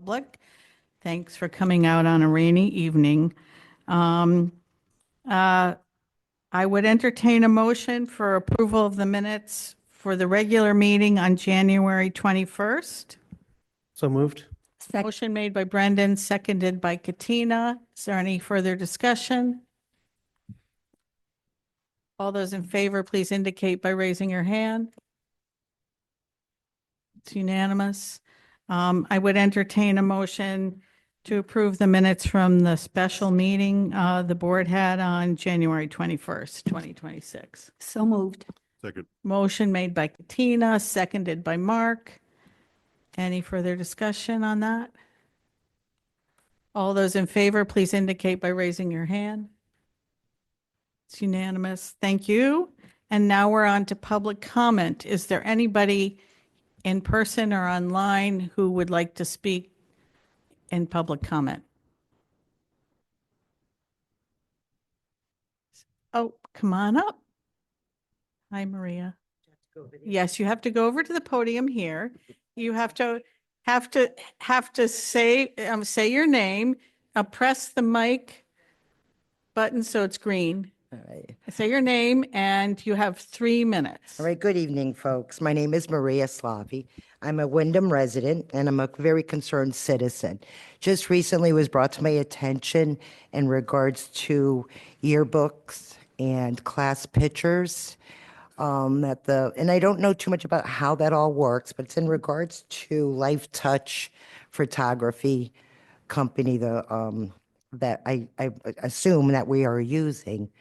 Public. Thanks for coming out on a rainy evening. Um, uh, I would entertain a motion for approval of the minutes for the regular meeting on January 21st. So moved. Motion made by Brendan, seconded by Katina. Is there any further discussion? All those in favor, please indicate by raising your hand. It's unanimous. I would entertain a motion to approve the minutes from the special meeting the board had on January 21st, 2026. So moved. Second. Motion made by Katina, seconded by Mark. Any further discussion on that? All those in favor, please indicate by raising your hand. It's unanimous. Thank you. And now we're on to public comment. Is there anybody in person or online who would like to speak in public comment? Oh, come on up. Hi, Maria. Yes, you have to go over to the podium here. You have to say your name. Press the mic button so it's green. All right. Say your name and you have 3 minutes. All right. Good evening, folks. My name is Maria Slavi. I'm a Windham resident and I'm a very concerned citizen. Just recently was brought to my attention in regards to yearbooks and class pictures. And I don't know too much about how that all works, but it's in regards to Life Touch Photography company, that I assume that we are using.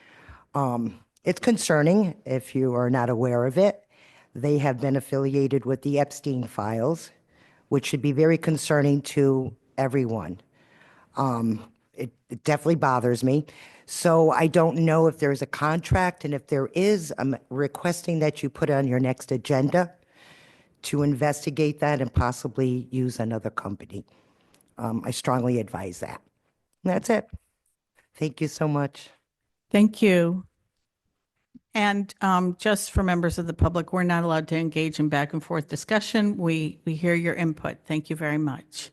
It's concerning if you are not aware of it. They have been affiliated with the Epstein files, which should be very concerning to everyone. It definitely bothers me. So I don't know if there's a contract, and if there is, I'm requesting that you put it on your next agenda to investigate that and possibly use another company. I strongly advise that. And that's it. Thank you so much. Thank you. And just for members of the public, we're not allowed to engage in back and forth discussion. We hear your input. Thank you very much.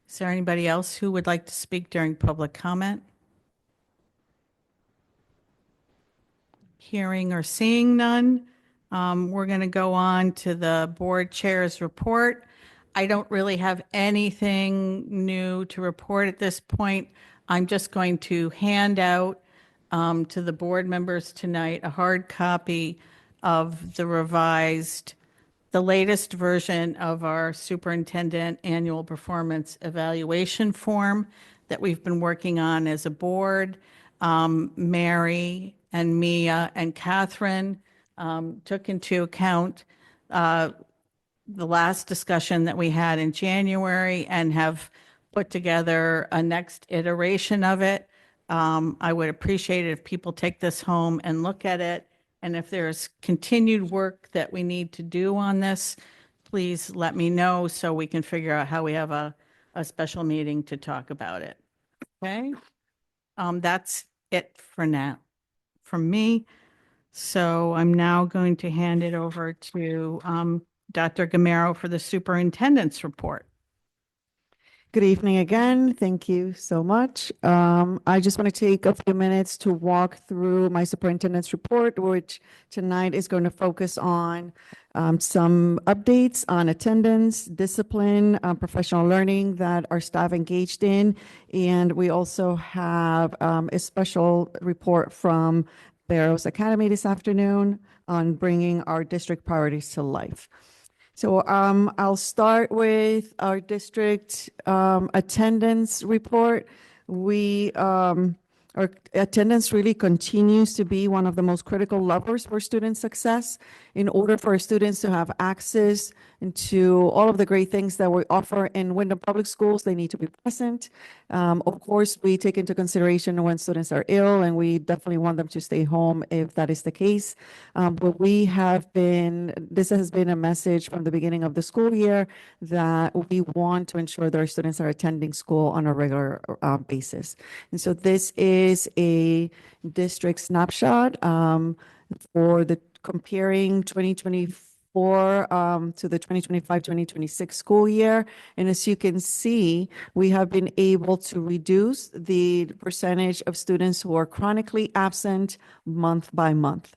Is there anybody else who would like to speak during public comment? Hearing or seeing none, we're going to go on to the board chair's report. I don't really have anything new to report at this point. I'm just going to hand out to the board members tonight a hard copy of the latest version of our superintendent annual performance evaluation form that we've been working on as a board. Mary and Mia and Catherine took into account the last discussion that we had in January and have put together a next iteration of it. I would appreciate it if people take this home and look at it. And if there's continued work that we need to do on this, please let me know so we can figure out how we have a special meeting to talk about it. Okay? That's it for now from me. So I'm now going to hand it over to Dr. Gamero for the superintendent's report. Good evening again. Thank you so much. I just want to take a few minutes to walk through my superintendent's report, which tonight is going to focus on some updates on attendance, discipline, professional learning that our staff engaged in. And we also have a special report from Barrows Academy this afternoon on bringing our district priorities to life. So I'll start with our district attendance report. Our attendance really continues to be one of the most critical levers for student success. In order for students to have access to all of the great things that we offer in Windham Public Schools, they need to be present. Of course, we take into consideration when students are ill, and we definitely want them to stay home if that is the case. But this has been a message from the beginning of the school year that we want to ensure that our students are attending school on a regular basis. And so this is a district snapshot for the comparing 2024 to the 2025-2026 school year. And as you can see, we have been able to reduce the percentage of students who are chronically absent month by month.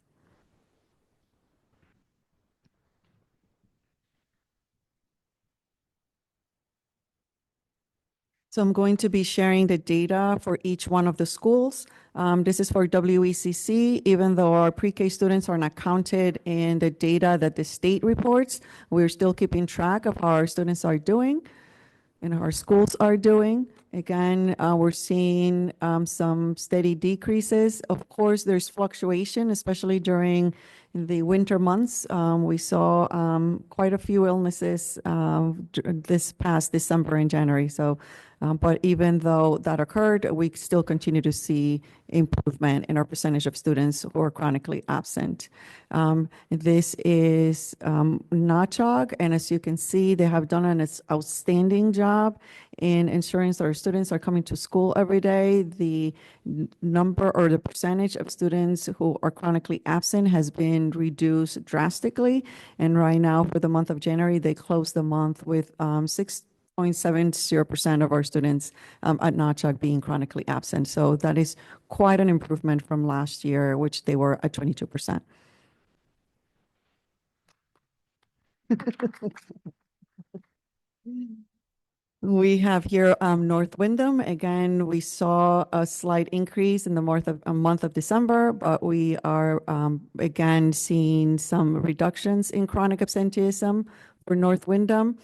So I'm going to be sharing the data for each one of the schools. This is for WECC. Even though our pre-K students are not counted in the data that the state reports, we're still keeping track of how our students are doing and our schools are doing. Again, we're seeing some steady decreases. Of course, there's fluctuation, especially during the winter months. We saw quite a few illnesses this past December and January. So, but even though that occurred, we still continue to see improvement in our percentage of students who are chronically absent. This is NACHOG, and as you can see, they have done an outstanding job in ensuring that our students are coming to school every day. The number or the percentage of students who are chronically absent has been reduced drastically. And right now, for the month of January, they closed the month with 6.70% of our students at NACHOG being chronically absent. So that is quite an improvement from last year, which they were at 22%. We have here North Windham. Again, we saw a slight increase in the month of December, but we are again seeing some reductions in chronic absenteeism for North Windham.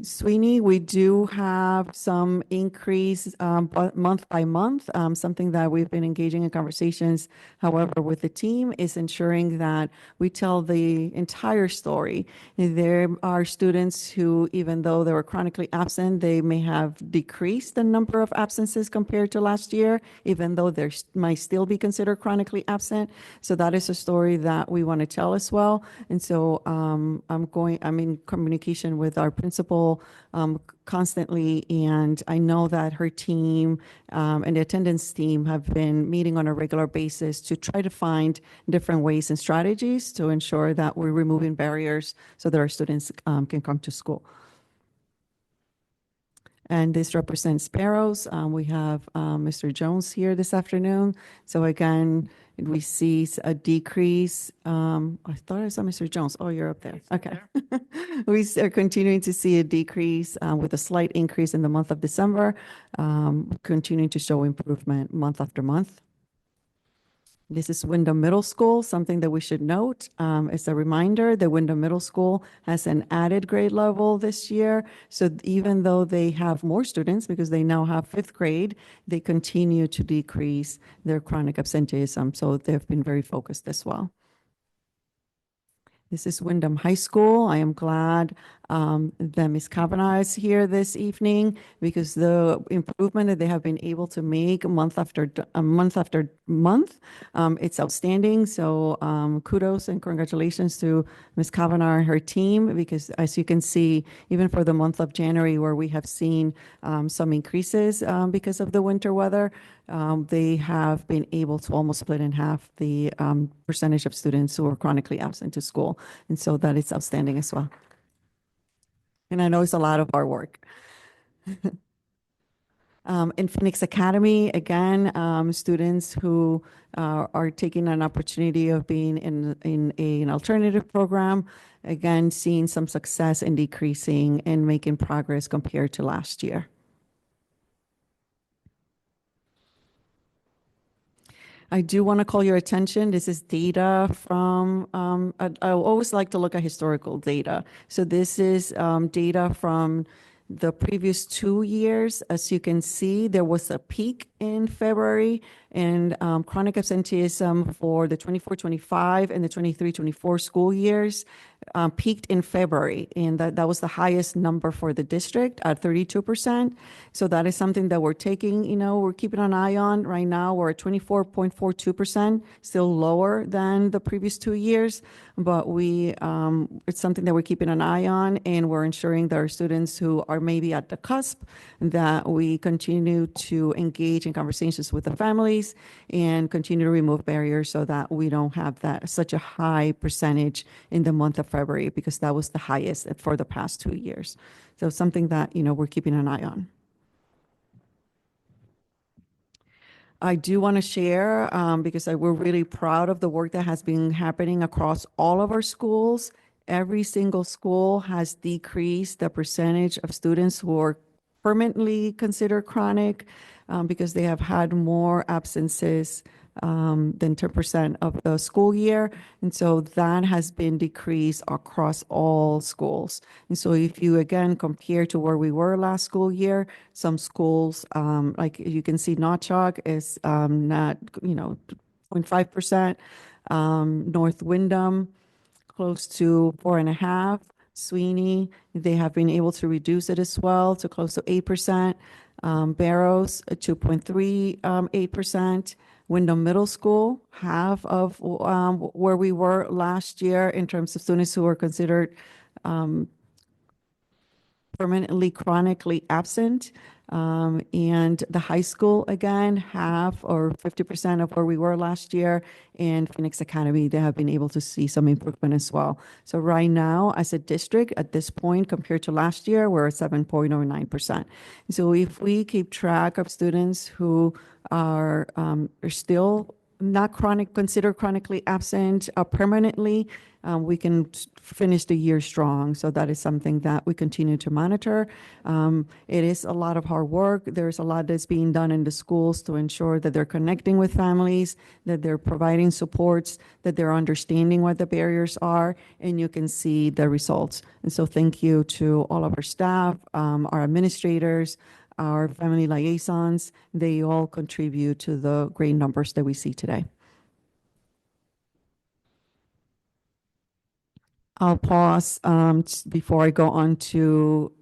Sweeney, we do have some increase month by month. Something that we've been engaging in conversations, however, with the team is ensuring that we tell the entire story. There are students who, even though they were chronically absent, they may have decreased the number of absences compared to last year, even though they might still be considered chronically absent. So that is a story that we want to tell as well. And so I'm in communication with our principal constantly, and I know that her team and the attendance team have been meeting on a regular basis to try to find different ways and strategies to ensure that we're removing barriers so that our students can come to school. And this represents Sparrows. We have Mr. Jones here this afternoon. So again, we see a decrease. I thought I saw Mr. Jones. Oh, you're up there. Okay. We are continuing to see a decrease with a slight increase in the month of December, continuing to show improvement month after month. This is Windham Middle School. Something that we should note as a reminder that Windham Middle School has an added grade level this year. So even though they have more students because they now have fifth grade, they continue to decrease their chronic absenteeism. So they've been very focused as well. This is Windham High School. I am glad that Ms. Kavanaugh is here this evening because the improvement that they have been able to make month after month, it's outstanding. So kudos and congratulations to Ms. Kavanaugh and her team because as you can see, even for the month of January where we have seen some increases because of the winter weather, they have been able to almost split in half the percentage of students who are chronically absent to school. And so that is outstanding as well. And I know it's a lot of our work. In Phoenix Academy, again, students who are taking an opportunity of being in an alternative program, again, seeing some success in decreasing and making progress compared to last year. I do want to call your attention. This is data from, I always like to look at historical data. So this is data from the previous 2 years. As you can see, there was a peak in February and chronic absenteeism for the 24-25 and the 23-24 school years peaked in February, and that was the highest number for the district at 32%. So that is something that we're taking, we're keeping an eye on. Right now, we're at 24.42%, still lower than the previous 2 years, but it's something that we're keeping an eye on, and we're ensuring that our students who are maybe at the cusp, that we continue to engage in conversations with the families and continue to remove barriers so that we don't have such a high percentage in the month of February, because that was the highest for the past 2 years. So something that, we're keeping an eye on. I do want to share, because we're really proud of the work that has been happening across all of our schools. Every single school has decreased the percentage of students who are permanently considered chronic, because they have had more absences than 10% of the school year. And so that has been decreased across all schools. And so if you, again, compare to where we were last school year, some schools, like you can see, Notchog is not, 0.5%. North Windham, close to 4.5%. Sweeney, they have been able to reduce it as well to close to 8%. Barrows, 2.38%. Windham Middle School, half of where we were last year in terms of students who were considered permanently chronically absent. And the high school, again, half or 50% of where we were last year. And Phoenix Academy, they have been able to see some improvement as well. So right now, as a district, at this point, compared to last year, we're at 7.09%. So if we keep track of students who are still not considered chronically absent permanently, we can finish the year strong. So that is something that we continue to monitor. It is a lot of hard work. There's a lot that's being done in the schools to ensure that they're connecting with families, that they're providing supports, that they're understanding what the barriers are, and you can see the results. And so thank you to all of our staff, our administrators, our family liaisons. They all contribute to the great numbers that we see today. I'll pause before I go on to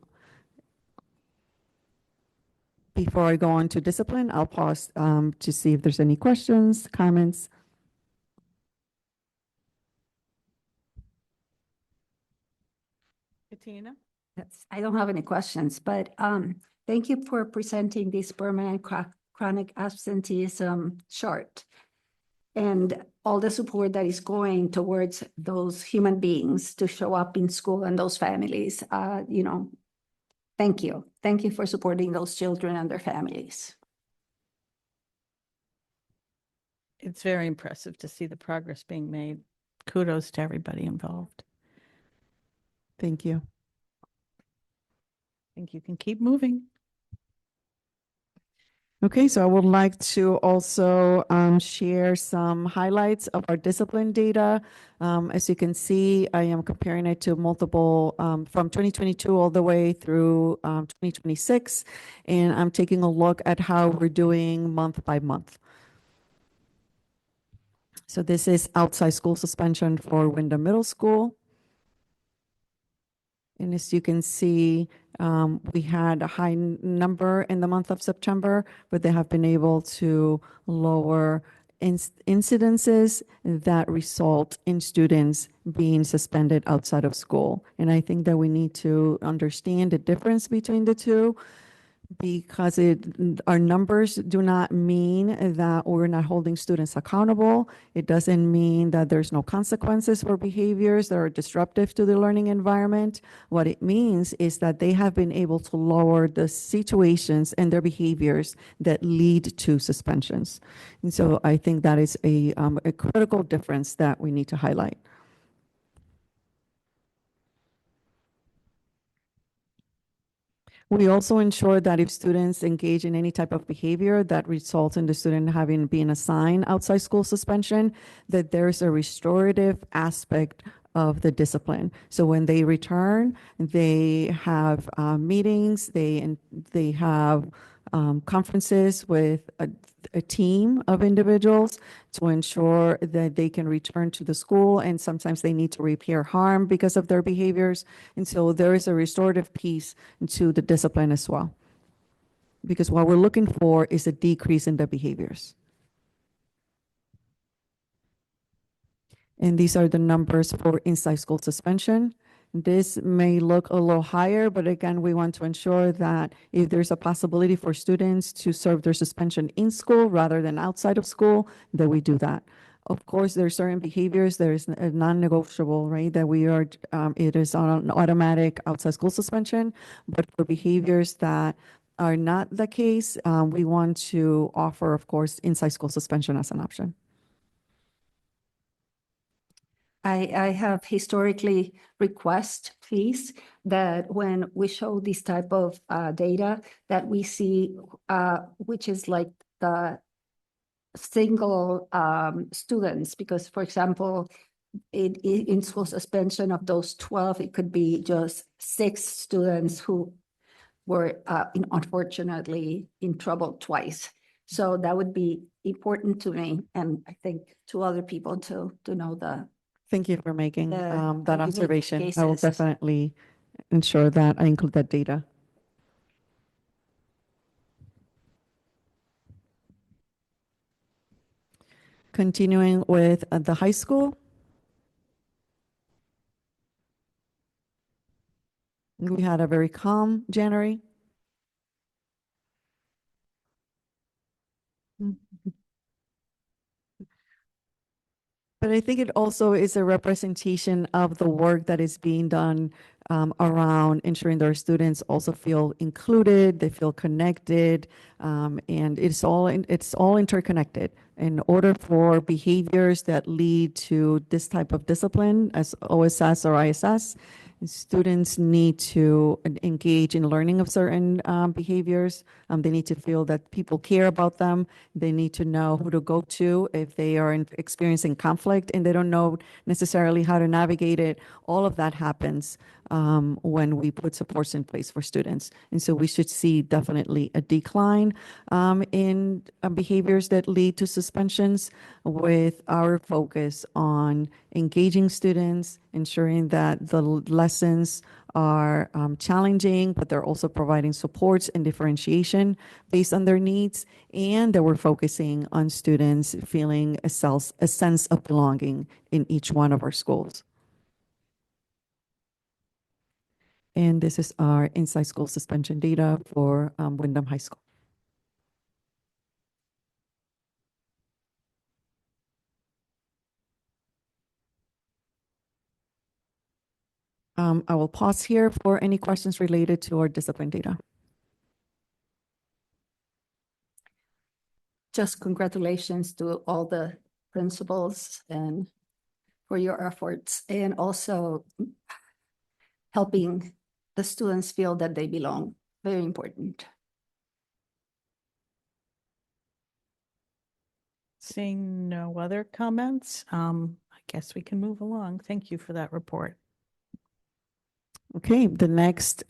discipline. I'll pause to see if there's any questions, comments. Katina? Yes, I don't have any questions, but thank you for presenting this permanent chronic absenteeism chart and all the support that is going towards those human beings to show up in school and those families. Thank you. Thank you for supporting those children and their families. It's very impressive to see the progress being made. Kudos to everybody involved. Thank you. I think you can keep moving. Okay, so I would like to also share some highlights of our discipline data. As you can see, I am comparing it to multiple from 2022 all the way through 2026, and I'm taking a look at how we're doing month by month. So this is outside school suspension for Windham Middle School. And as you can see, we had a high number in the month of September, but they have been able to lower incidences that result in students being suspended outside of school. And I think that we need to understand the difference between the two, because our numbers do not mean that we're not holding students accountable. It doesn't mean that there's no consequences for behaviors that are disruptive to the learning environment. What it means is that they have been able to lower the situations and their behaviors that lead to suspensions. And so I think that is a critical difference that we need to highlight. We also ensure that if students engage in any type of behavior that results in the student having been assigned outside school suspension, that there's a restorative aspect of the discipline. So when they return, they have meetings, they have conferences with a team of individuals to ensure that they can return to the school, and sometimes they need to repair harm because of their behaviors. And so there is a restorative piece to the discipline as well. Because what we're looking for is a decrease in the behaviors. And these are the numbers for inside school suspension. This may look a little higher, but again, we want to ensure that if there's a possibility for students to serve their suspension in school rather than outside of school, that we do that. Of course, there are certain behaviors, there is a non-negotiable, right, that we are, it is on an automatic outside school suspension, but for behaviors that are not the case, we want to offer, of course, inside school suspension as an option. I have historically request, please, that when we show this type of data, that we see which is like the single students, because for example, in school suspension of those 12, it could be just 6 students who were unfortunately in trouble twice. So that would be important to me, and I think to other people to know the. Thank you for making The that unique observation. I will cases. definitely ensure that I include that data. Continuing with the high school. We had a very calm January. But I think it also is a representation of the work that is being done around ensuring their students also feel included, they feel connected, and it's all interconnected. In order for behaviors that lead to this type of discipline, as OSS or ISS, students need to engage in learning of certain behaviors. They need to feel that people care about them. They need to know who to go to if they are experiencing conflict and they don't know necessarily how to navigate it. All of that happens when we put supports in place for students. And so we should see definitely a decline in behaviors that lead to suspensions, with our focus on engaging students, ensuring that the lessons are challenging, but they're also providing supports and differentiation based on their needs, and that we're focusing on students feeling a sense of belonging in each one of our schools. And this is our inside school suspension data for Windham High School. I will pause here for any questions related to our discipline data. Just congratulations to all the principals and for your efforts, and also helping the students feel that they belong. Very important. Seeing no other comments, I guess we can move along. Thank you for that report. Okay, the next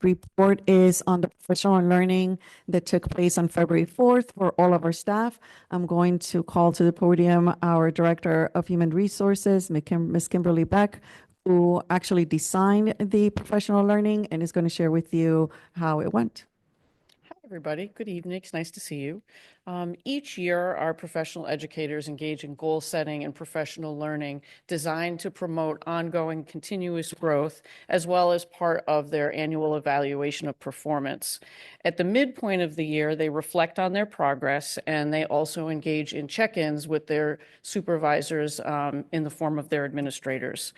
report is on the professional learning that took place on February 4th for all of our staff. I'm going to call to the podium our Director of Human Resources, Ms. Kimberly Beck, who actually designed the professional learning and is going to share with you how it went. Hi, everybody. Good evening. It's nice to see you. Each year, our professional educators engage in goal setting and professional learning designed to promote ongoing continuous growth, as well as part of their annual evaluation of performance. At the midpoint of the year, they reflect on their progress, and they also engage in check-ins with their supervisors in the form of their administrators.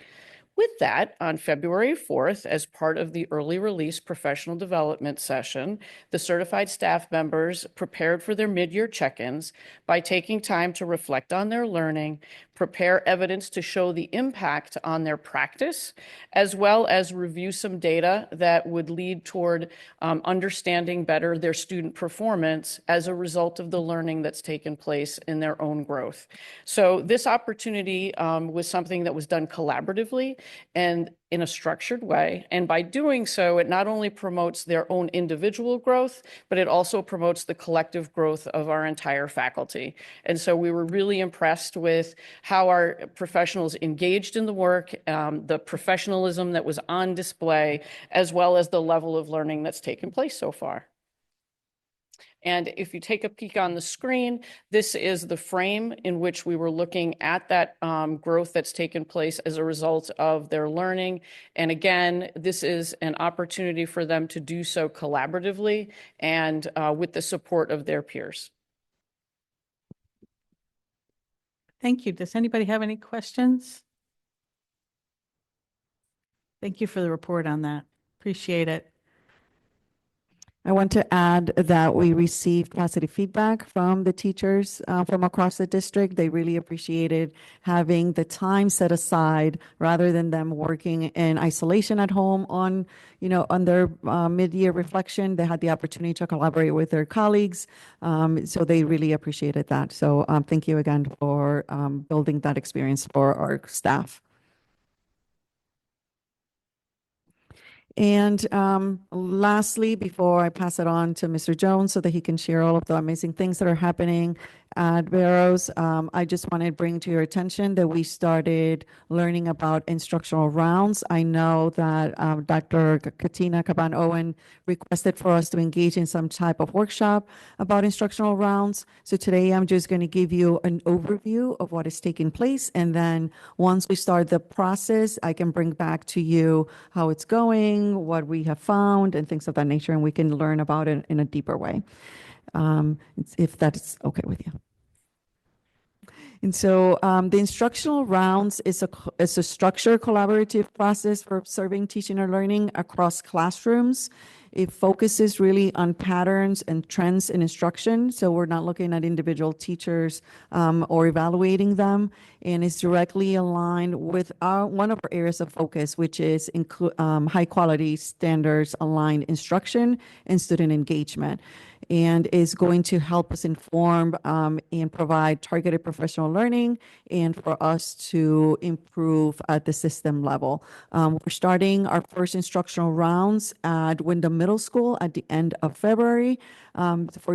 With that, on February 4th, as part of the early release professional development session, the certified staff members prepared for their mid-year check-ins by taking time to reflect on their learning, prepare evidence to show the impact on their practice, as well as review some data that would lead toward understanding better their student performance as a result of the learning that's taken place in their own growth. So this opportunity was something that was done collaboratively and in a structured way. And by doing so, it not only promotes their own individual growth, but it also promotes the collective growth of our entire faculty. And so we were really impressed with how our professionals engaged in the work, the professionalism that was on display, as well as the level of learning that's taken place so far. And if you take a peek on the screen, this is the frame in which we were looking at that growth that's taken place as a result of their learning. And again, this is an opportunity for them to do so collaboratively and with the support of their peers. Thank you. Does anybody have any questions? Thank you for the report on that. Appreciate it. I want to add that we received positive feedback from the teachers from across the district. They really appreciated having the time set aside rather than them working in isolation at home on, on their mid-year reflection. They had the opportunity to collaborate with their colleagues. So they really appreciated that. So thank you again for building that experience for our staff. And lastly, before I pass it on to Mr. Jones so that he can share all of the amazing things that are happening at Barrows, I just want to bring to your attention that we started learning about instructional rounds. I know that Dr. Katina Caban-Owen requested for us to engage in some type of workshop about instructional rounds. So today I'm just going to give you an overview of what is taking place. And then once we start the process, I can bring back to you how it's going, what we have found, and things of that nature, and we can learn about it in a deeper way, if that's okay with you. And so the instructional rounds is a structured collaborative process for observing, teaching, or learning across classrooms. It focuses really on patterns and trends in instruction. So we're not looking at individual teachers or evaluating them. And it's directly aligned with one of our areas of focus, which is high quality standards aligned instruction and student engagement, and is going to help us inform and provide targeted professional learning and for us to improve at the system level. We're starting our first instructional rounds at Windham Middle School at the end of February. For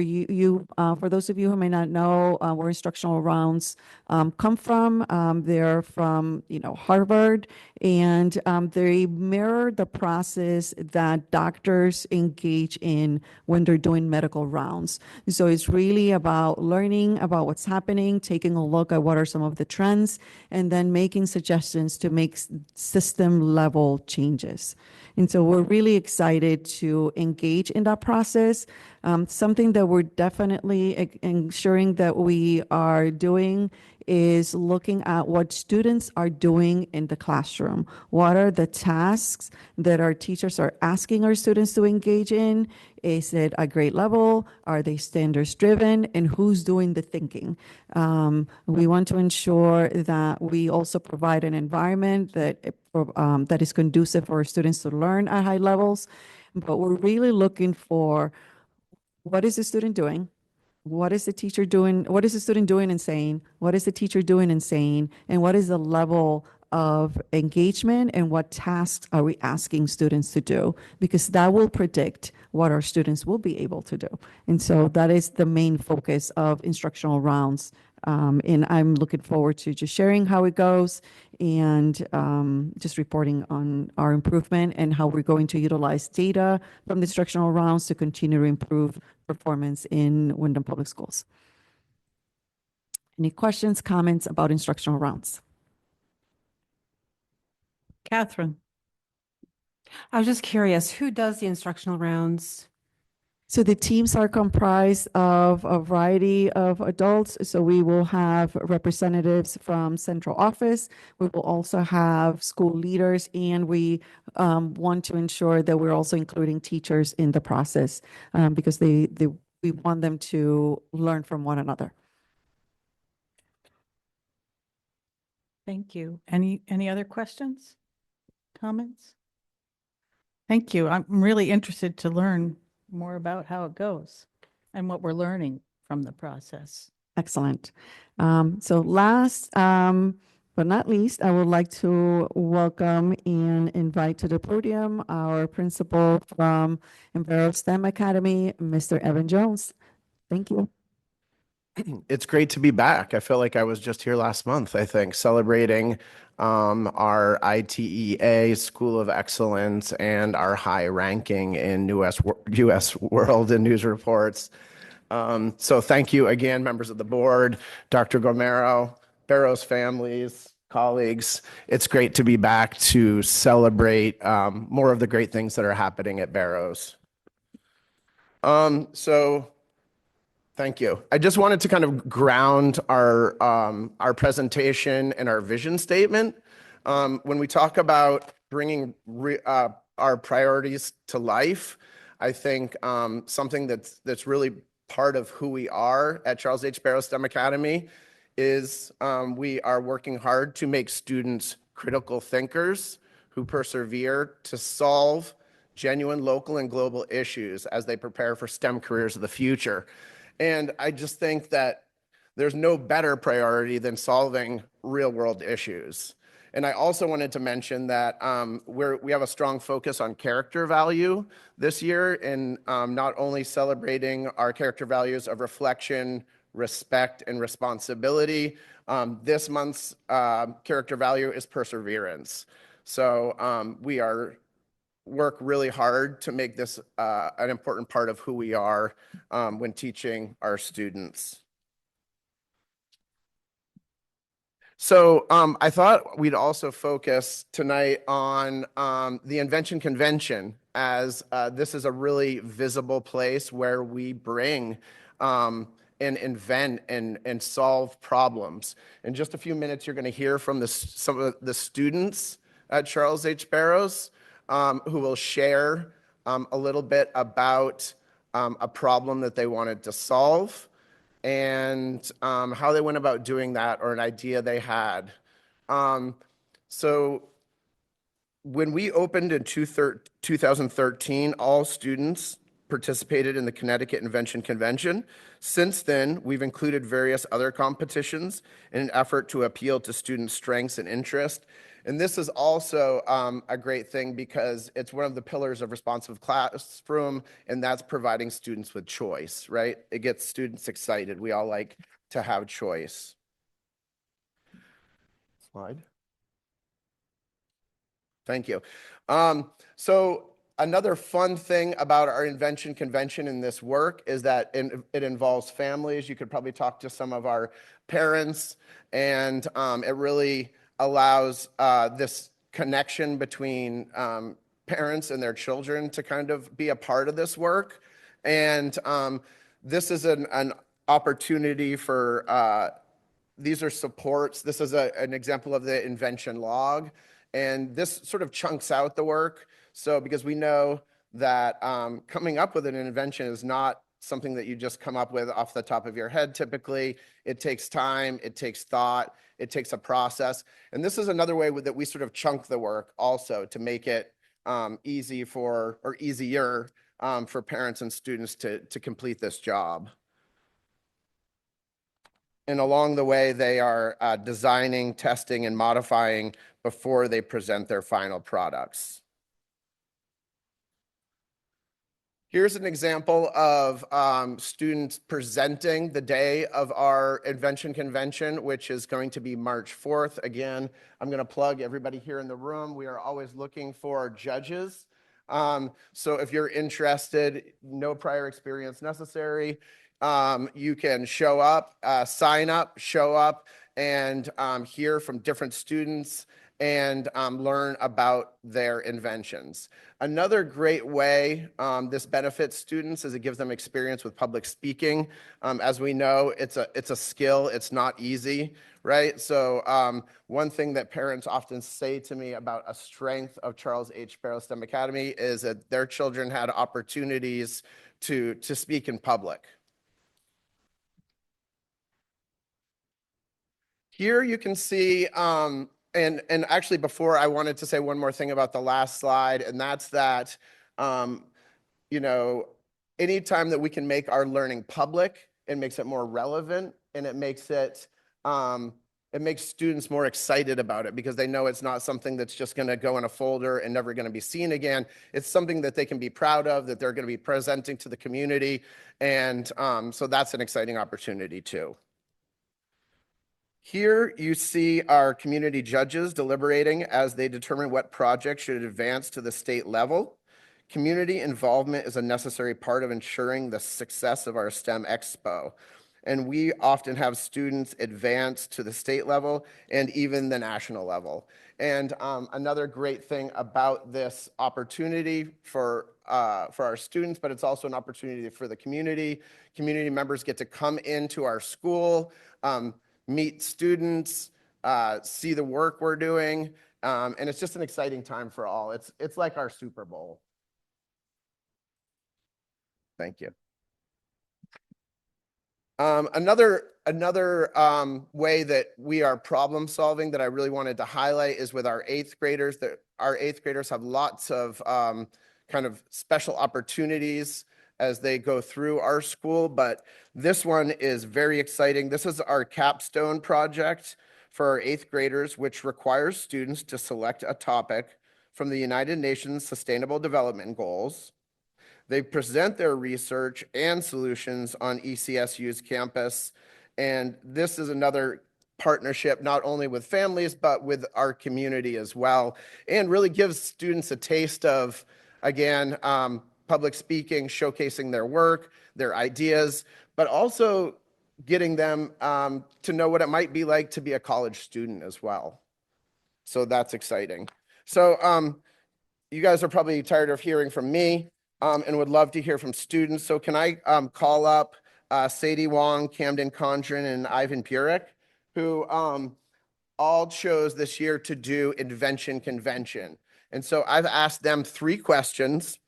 those of you who may not know where instructional rounds come from, they're from Harvard, and they mirror the process that doctors engage in when they're doing medical rounds. So it's really about learning about what's happening, taking a look at what are some of the trends, and then making suggestions to make system level changes. And so we're really excited to engage in that process. Something that we're definitely ensuring that we are doing is looking at what students are doing in the classroom. What are the tasks that our teachers are asking our students to engage in? Is it a grade level? Are they standards driven? And who's doing the thinking? We want to ensure that we also provide an environment that is conducive for our students to learn at high levels. But we're really looking for what is the student doing? What is the teacher doing? What is the student doing and saying? What is the teacher doing and saying? And what is the level of engagement and what tasks are we asking students to do? Because that will predict what our students will be able to do. And so that is the main focus of instructional rounds. And I'm looking forward to just sharing how it goes and just reporting on our improvement and how we're going to utilize data from the instructional rounds to continue to improve performance in Windham Public Schools. Any questions, comments about instructional rounds? Catherine. I was just curious, who does the instructional rounds? So the teams are comprised of a variety of adults. So we will have representatives from central office. We will also have school leaders, and we want to ensure that we're also including teachers in the process because we want them to learn from one another. Thank you. Any other questions, comments? Thank you. I'm really interested to learn more about how it goes and what we're learning from the process. Excellent. So last, but not least, I would like to welcome and invite to the podium our principal from Imperial STEM Academy, Mr. Evan Jones. Thank you. It's great to be back. I feel like I was just here last month, I think, celebrating our ITEA School of Excellence and our high ranking in US World and News Reports. So thank you again, members of the board, Dr. Gomero, Barrows families, colleagues. It's great to be back to celebrate more of the great things that are happening at Barrows. Thank you. I just wanted to kind of ground our presentation and our vision statement. When we talk about bringing our priorities to life, I think something that's really part of who we are at Charles H. Barrows STEM Academy is we are working hard to make students critical thinkers who persevere to solve genuine local and global issues as they prepare for STEM careers of the future. And I just think that there's no better priority than solving real world issues. And I also wanted to mention that we have a strong focus on character value this year, and not only celebrating our character values of reflection, respect, and responsibility. This month's character value is perseverance. So we work really hard to make this an important part of who we are when teaching our students. So I thought we'd also focus tonight on the Invention Convention, as this is a really visible place where we bring and invent and solve problems. In just a few minutes, you're going to hear from some of the students at Charles H. Barrows who will share a little bit about a problem that they wanted to solve and how they went about doing that, or an idea they had. So when we opened in 2013, all students participated in the Connecticut Invention Convention. Since then, we've included various other competitions in an effort to appeal to students' strengths and interest. And this is also a great thing because it's one of the pillars of responsive classroom, and that's providing students with choice, right? It gets students excited. We all like to have choice. Slide. Thank you. So another fun thing about our Invention Convention in this work is that it involves families. You could probably talk to some of our parents, and it really allows this connection between parents and their children to kind of be a part of this work. And this is an opportunity for, these are supports. This is an example of the invention log. And this sort of chunks out the work. So because we know that coming up with an invention is not something that you just come up with off the top of your head. Typically, it takes time, it takes thought, it takes a process. And this is another way that we sort of chunk the work also to make it easier for parents and students to complete this job. And along the way, they are designing, testing, and modifying before they present their final products. Here's an example of students presenting the day of our Invention Convention, which is going to be March 4th. Again, I'm going to plug everybody here in the room. We are always looking for judges. So if you're interested, no prior experience necessary. You can show up, sign up, show up, and hear from different students and learn about their inventions. Another great way this benefits students is it gives them experience with public speaking. As we know, it's a skill. It's not easy, right? So one thing that parents often say to me about a strength of Charles H. Barrows STEM Academy is that their children had opportunities to speak in public. Here you can see, and actually before I wanted to say one more thing about the last slide, and that's that, you know, anytime that we can make our learning public, it makes it more relevant and it makes students more excited about it because they know it's not something that's just going to go in a folder and never going to be seen again. It's something that they can be proud of, that they're going to be presenting to the community. And so that's an exciting opportunity too. Here you see our community judges deliberating as they determine what projects should advance to the state level. Community involvement is a necessary part of ensuring the success of our STEM Expo. And we often have students advance to the state level and even the national level. And another great thing about this opportunity for our students, but it's also an opportunity for the community. Community members get to come into our school, meet students, see the work we're doing, and it's just an exciting time for all. It's like our Super Bowl. Thank you. Another way that we are problem solving that I really wanted to highlight is with our eighth graders. That our eighth graders have lots of kind of special opportunities as they go through our school, but this one is very exciting. This is our capstone project for our eighth graders, which requires students to select a topic from the United Nations Sustainable Development Goals. They present their research and solutions on ECSU's campus. And this is another partnership, not only with families, but with our community as well, and really gives students a taste of, again, public speaking, showcasing their work, their ideas, but also getting them to know what it might be like to be a college student as well. So that's exciting. So you guys are probably tired of hearing from me. And would love to hear from students. So can I call up Sadie Wong, Camden Condren, and Ivan Purick, who all chose this year to do Invention Convention. And so I've asked them two questions.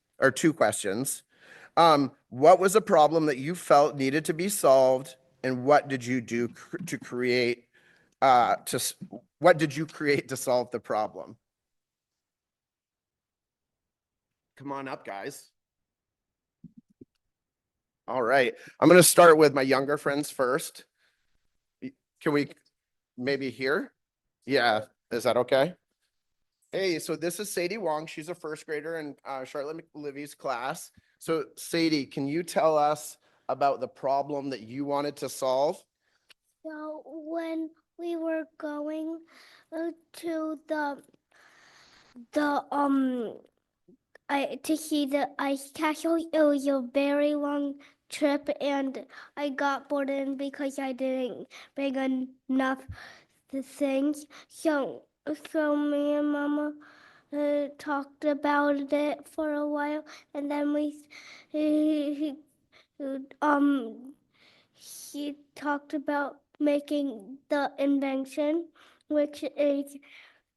What was a problem that you felt needed to be solved, and what did you do to create what did you create to solve the problem? Come on up, guys. All right. I'm going to start with my younger friends first. Can we maybe hear? Yeah. Is that okay? Hey, so this is Sadie Wong. She's a first grader in Charlotte McLivy's class. So Sadie, can you tell us about the problem that you wanted to solve? So when we were going to to see the ice castle, it was a very long trip, and I got bored in because I didn't bring enough the things. So me and Mama talked about it for a while, and then he talked about making the invention, which is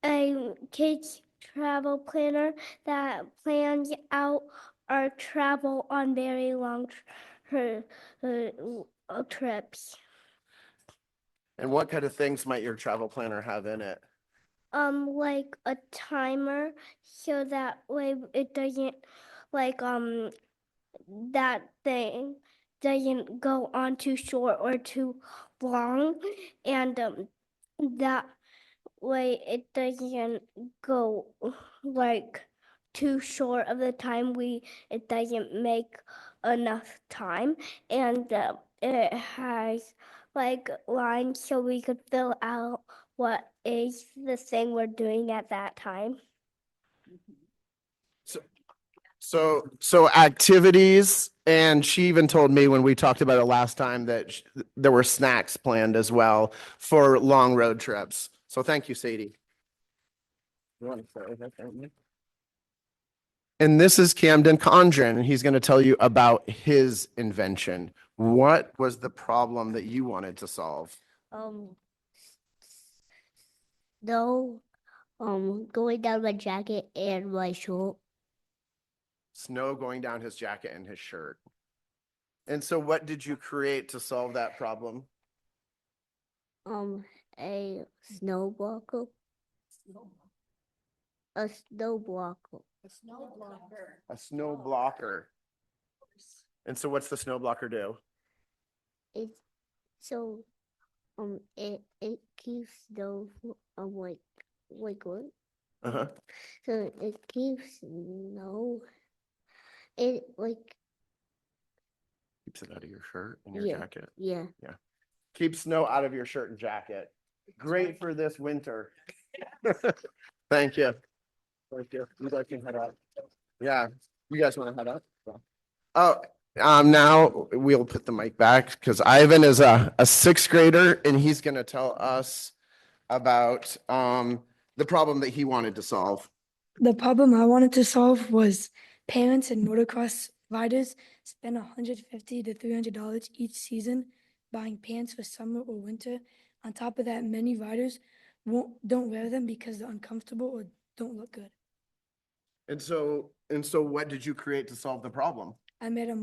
a kids travel planner that plans out our travel on very long trips. And what kind of things might your travel planner have in it? Like a timer, so that way it doesn't that thing doesn't go on too short or too long, and that way it doesn't go like too short of the time it doesn't make enough time, and it has like lines so we could fill out what is the thing we're doing at that time. So activities, and she even told me when we talked about it last time that there were snacks planned as well for long road trips. So thank you, Sadie. You want to start with that, don't you? And this is Camden Condren, and he's going to tell you about his invention. What was the problem that you wanted to solve? No, going down my jacket and my shirt. Snow going down his jacket and his shirt. And so what did you create to solve that problem? A snow blocker. A snow blocker. A snow blocker. And so what's the snow blocker do? It's so it keeps snow like what? Uh-huh. So it keeps snow. It like Keeps it out of your shirt and your yeah jacket. yeah. Keep snow out of your shirt and jacket. Great for this winter. Thank you. Thank you. You guys can head out. Yeah, you guys want to head out? Oh, now we'll put the mic back because Ivan is a sixth grader and he's going to tell us about the problem that he wanted to solve. The problem I wanted to solve was parents and motocross riders spend $150 to $300 each season buying pants for summer or winter. On top of that, many riders don't wear them because they're uncomfortable or don't look good. And so what did you create to solve the problem? I made a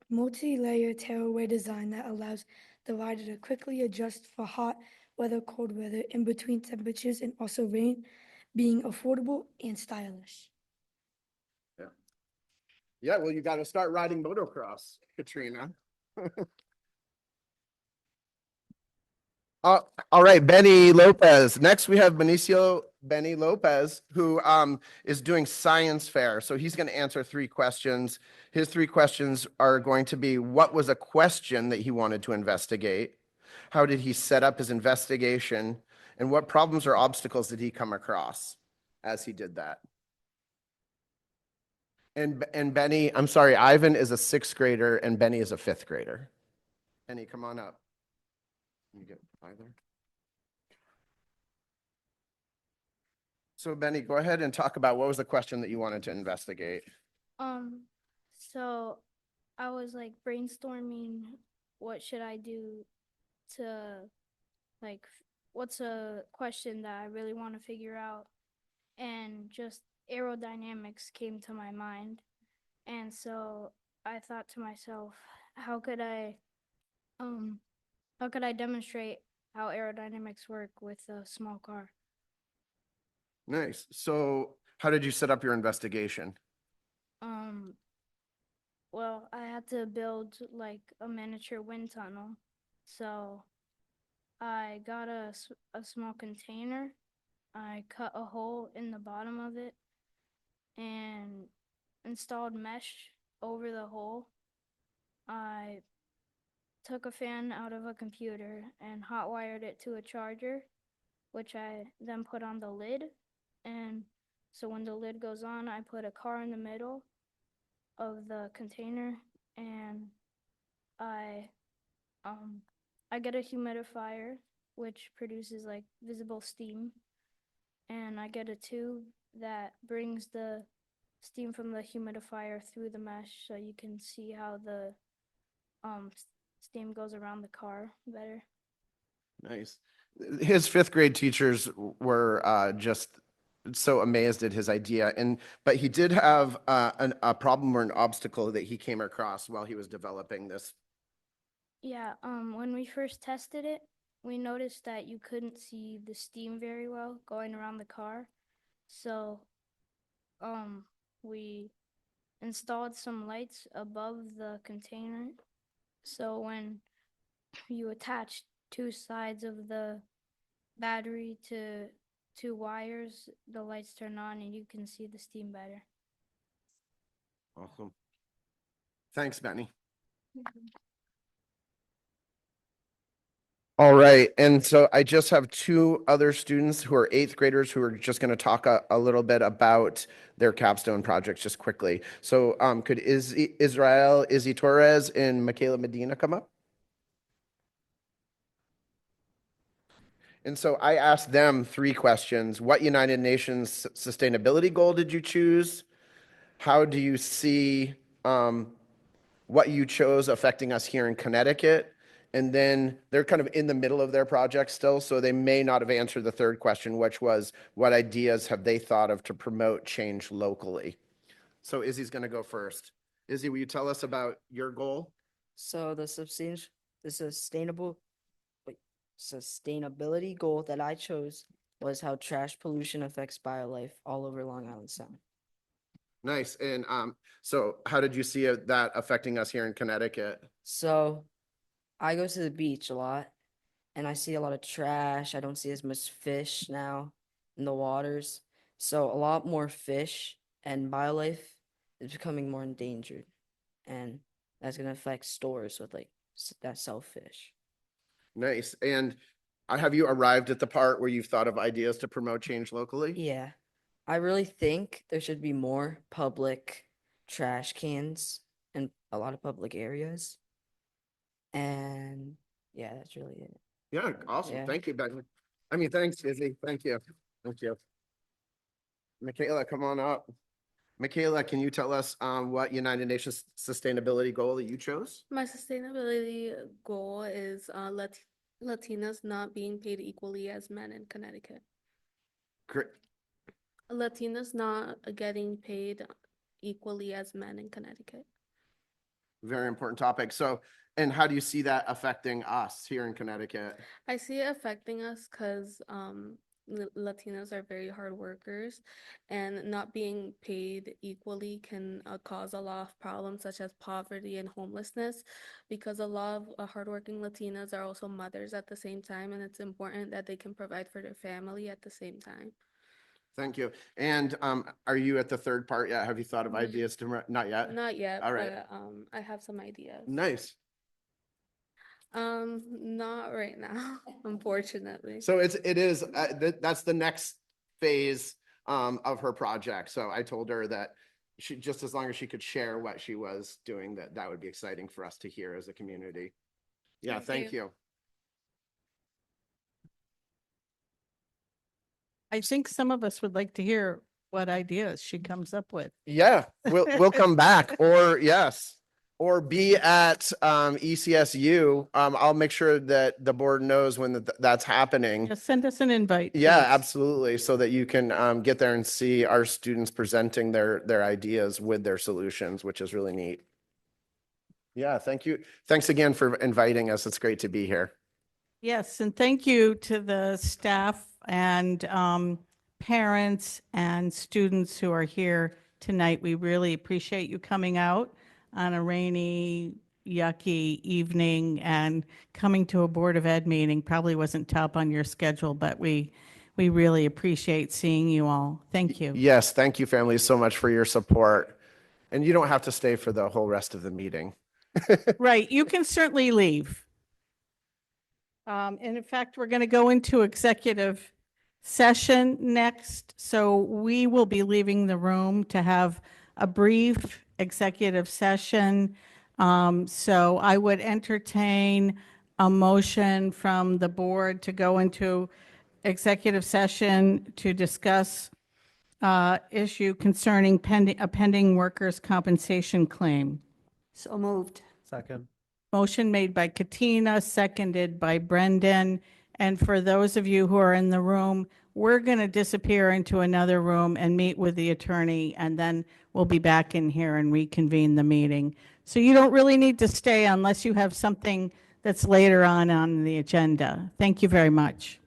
multi-layer tearaway design that allows the rider to quickly adjust for hot weather, cold weather, in between temperatures, and also rain, being affordable and stylish. Yeah, well, you got to start riding motocross, Katrina. All right, Benny Lopez. Next, we have Benny Lopez, who is doing science fair. So he's going to answer 3 questions. His 3 questions are going to be, what was a question that he wanted to investigate? How did he set up his investigation? And what problems or obstacles did he come across as he did that? And Benny, I'm sorry, Ivan is a 6th grader and Benny is a 5th grader. Benny, come on up. You get either. So Benny, go ahead and talk about what was the question that you wanted to investigate. So I was like brainstorming what should I do to what's a question that I really want to figure out, and just aerodynamics came to my mind. And so I thought to myself, how could I demonstrate how aerodynamics work with a small car? Nice. So how did you set up your investigation? Well, I had to build like a miniature wind tunnel. So I got a small container. I cut a hole in the bottom of it and installed mesh over the hole. I took a fan out of a computer and hot wired it to a charger, which I then put on the lid. And so when the lid goes on, I put a car in the middle of the container, and I get a humidifier which produces like visible steam, and I get a tube that brings the steam from the humidifier through the mesh so you can see how the steam goes around the car better. Nice. His 5th grade teachers were just so amazed at his idea, but he did have a problem or an obstacle that he came across while he was developing this. Yeah, when we first tested it, we noticed that you couldn't see the steam very well going around the car. So, we installed some lights above the container. So when you attach 2 sides of the battery to 2 wires, the lights turn on and you can see the steam better. Awesome. Thanks, Benny. All right, and so I just have 2 other students who are 8th graders who are just going to talk a little bit about their capstone projects just quickly. So could Izzy Torres, and Michaela Medina come up? And so I asked them 3 questions. What United Nations sustainability goal did you choose? How do you see what you chose affecting us here in Connecticut? And then they're kind of in the middle of their project still, so they may not have answered the 3rd question, which was, what ideas have they thought of to promote change locally? So Izzy's going to go first. Izzy, will you tell us about your goal? So the sustainable, wait, sustainability goal that I chose was how trash pollution affects biolife all over Long Island Sound. Nice. And so how did you see that affecting us here in Connecticut? So I go to the beach a lot and I see a lot of trash. I don't see as much fish now in the waters. So a lot more fish and biolife is becoming more endangered. And that's going to affect stores with like that sell fish. Nice. And have you arrived at the part where you've thought of ideas to promote change locally? Yeah. I really think there should be more public trash cans in a lot of public areas. And yeah, that's really it. Yeah, awesome. Yeah. Thank you, Becky. Thanks, Izzy. Thank you. Thank you. Michaela, come on up. Michaela, can you tell us what United Nations sustainability goal that you chose? My sustainability goal is Latinas not being paid equally as men in Connecticut. Great. Latinas not getting paid equally as men in Connecticut. Very important topic. So, and how do you see that affecting us here in Connecticut? I see it affecting us because Latinos are very hard workers, and not being paid equally can cause a lot of problems such as poverty and homelessness, because a lot of hardworking Latinas are also mothers at the same time, and it's important that they can provide for their family at the same time. Thank you. And are you at the third part yet? Have you thought of ideas to, not yet? Not yet, All right. but I have some ideas. Nice. Not right now, unfortunately. So it is, that's the next phase of her project. So I told her that she, just as long as she could share what she was doing, that would be exciting for us to hear as a community. Yeah, thank you. I think some of us would like to hear what ideas she comes up with. Yeah, we'll come back, or yes, or be at ECSU. I'll make sure that the board knows when that's happening. Just send us an invite. Yeah, please. absolutely. So that you can get there and see our students presenting their ideas with their solutions, which is really neat. Yeah, thank you. Thanks again for inviting us. It's great to be here. Yes, and thank you to the staff and parents and students who are here tonight. We really appreciate you coming out on a rainy, yucky evening and coming to a Board of Ed meeting. Probably wasn't top on your schedule, but we really appreciate seeing you all. Thank you. Yes, thank you, family, so much for your support. And you don't have to stay for the whole rest of the meeting. Right, you can certainly leave. And in fact, we're going to go into executive session next. So we will be leaving the room to have a brief executive session. So I would entertain a motion from the board to go into executive session to discuss issue concerning a pending workers' compensation claim. So moved. Second. Motion made by Katina, seconded by Brendan. And for those of you who are in the room, we're going to disappear into another room and meet with the attorney, and then we'll be back in here and reconvene the meeting. So you don't really need to stay unless you have something that's later on the agenda. Thank you very much.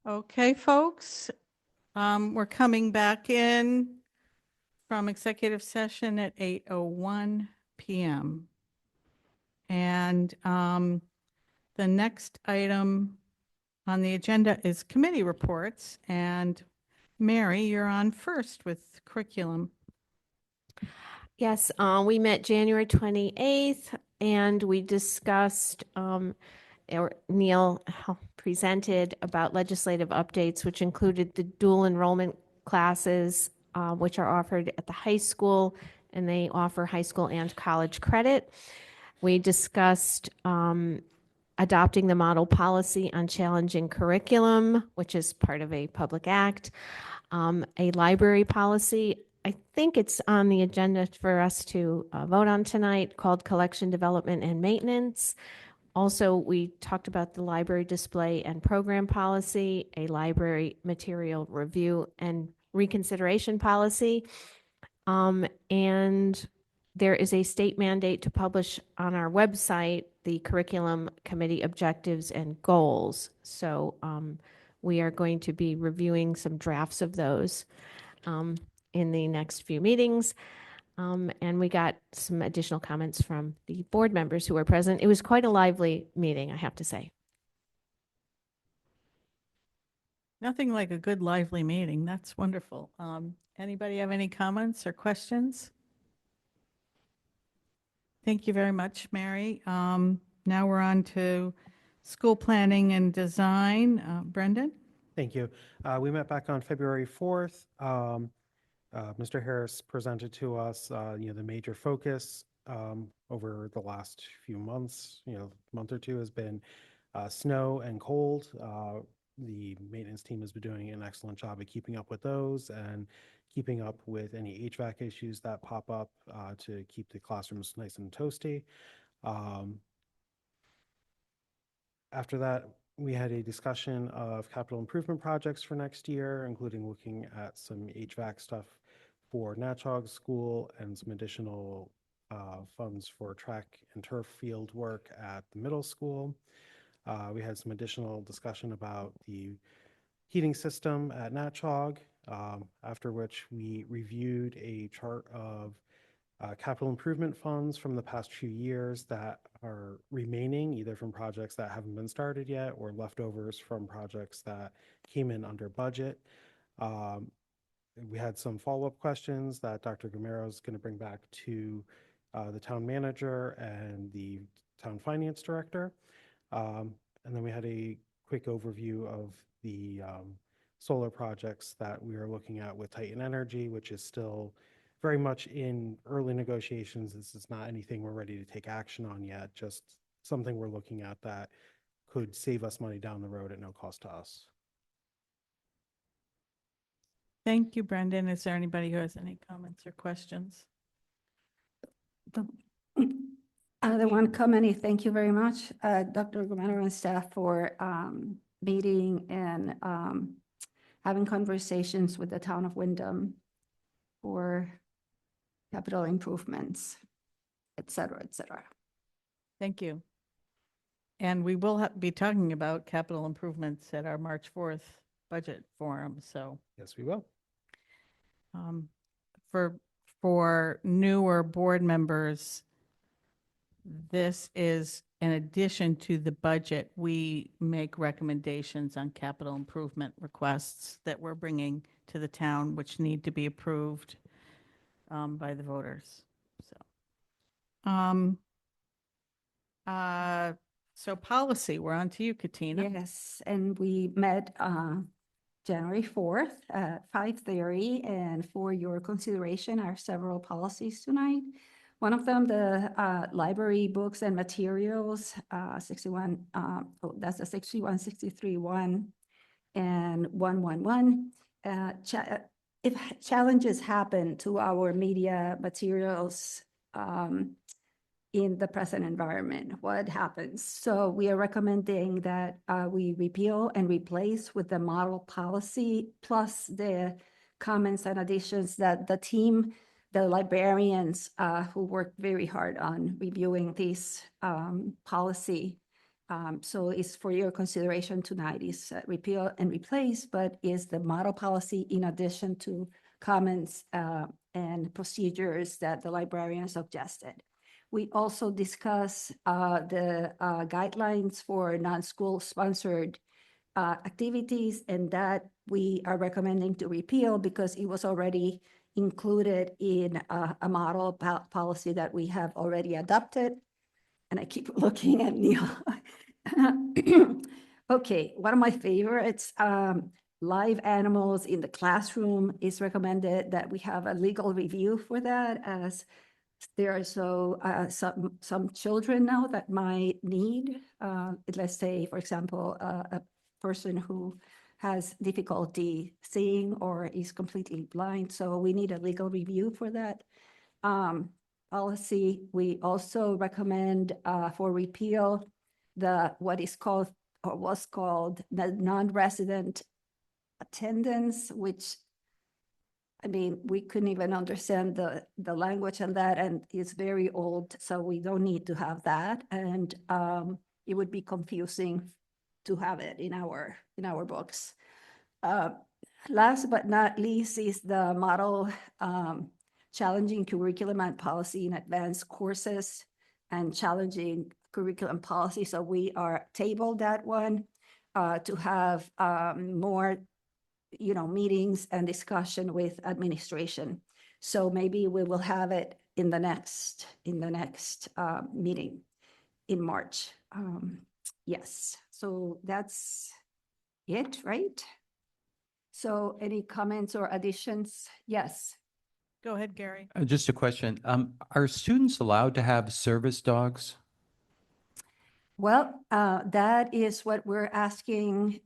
Okay, folks, we're coming back in from executive session at 8:01 PM. And the next item on the agenda is committee reports. And Mary, you're on first with curriculum. Yes, we met January 28th and we discussed, or Neil presented about legislative updates, which included the dual enrollment classes, which are offered at the high school, and they offer high school and college credit. We discussed adopting the model policy on challenging curriculum, which is part of a public act, a library policy. I think it's on the agenda for us to vote on tonight, called Collection Development and Maintenance. Also, we talked about the library display and program policy, a library material review and reconsideration policy. And there is a state mandate to publish on our website the curriculum committee objectives and goals. So we are going to be reviewing some drafts of those in the next few meetings. And we got some additional comments from the board members who were present. It was quite a lively meeting, I have to say. Nothing like a good lively meeting. That's wonderful. Anybody have any comments or questions? Thank you very much, Mary. Now we're on to school planning and design. Brendan? Thank you. We met back on February 4th. Mr. Harris presented to us, the major focus over the last few months, month or two has been snow and cold. The maintenance team has been doing an excellent job of keeping up with those and keeping up with any HVAC issues that pop up to keep the classrooms nice and toasty. After that, we had a discussion of capital improvement projects for next year, including looking at some HVAC stuff for Natchog School and some additional funds for track and turf field work at the middle school. We had some additional discussion about the heating system at Natchog, after which we reviewed a chart of capital improvement funds from the past few years that are remaining, either from projects that haven't been started yet or leftovers from projects that came in under budget. We had some follow-up questions that Dr. Gamero is going to bring back to the town manager and the town finance director. And then we had a quick overview of the solar projects that we are looking at with Titan Energy, which is still very much in early negotiations. This is not anything we're ready to take action on yet, just something we're looking at that could save us money down the road at no cost to us. Thank you, Brendan. Is there anybody who has any comments or questions? The one comment, thank you very much, Dr. Gomero and staff for meeting and having conversations with the town of Windham for capital improvements, et cetera, et cetera. Thank you. And we will be talking about capital improvements at our March 4th budget forum, so. Yes, we will. For newer board members, this is in addition to the budget, we make recommendations on capital improvement requests that we're bringing to the town, which need to be approved by the voters. So policy, we're on to you, Katina. Yes, and we met January 4th at 5:30, and for your consideration are several policies tonight. One of them, the library books and materials, 61, that's a 6163-1 and 111. If challenges happen to our media materials in the present environment, what happens? So we are recommending that we repeal and replace with the model policy, plus the comments and additions that the team, the librarians who worked very hard on reviewing this policy So it's for your consideration tonight is repeal and replace, but is the model policy in addition to comments and procedures that the librarian suggested. We also discuss the guidelines for non-school sponsored activities, and that we are recommending to repeal because it was already included in a model policy that we have already adopted. And I keep looking at Neil. Okay, one of my favorites, live animals in the classroom is recommended that we have a legal review for that, as there are some children now that might need, let's say, for example, a person who has difficulty seeing or is completely blind. So we need a legal review for that policy. We also recommend for repeal what is called or was called the non-resident attendance, which I mean, we couldn't even understand the language on that, and it's very old, so we don't need to have that. And it would be confusing to have it in our books. Last but not least is the model challenging curriculum and policy in advanced courses and challenging curriculum policy. So we are tabled that one to have more meetings and discussion with administration. So maybe we will have it in the next meeting in March. Yes, so that's it, right? So any comments or additions? Yes. Go ahead, Gary. Just a question. Are students allowed to have service dogs? Well, that is what we're asking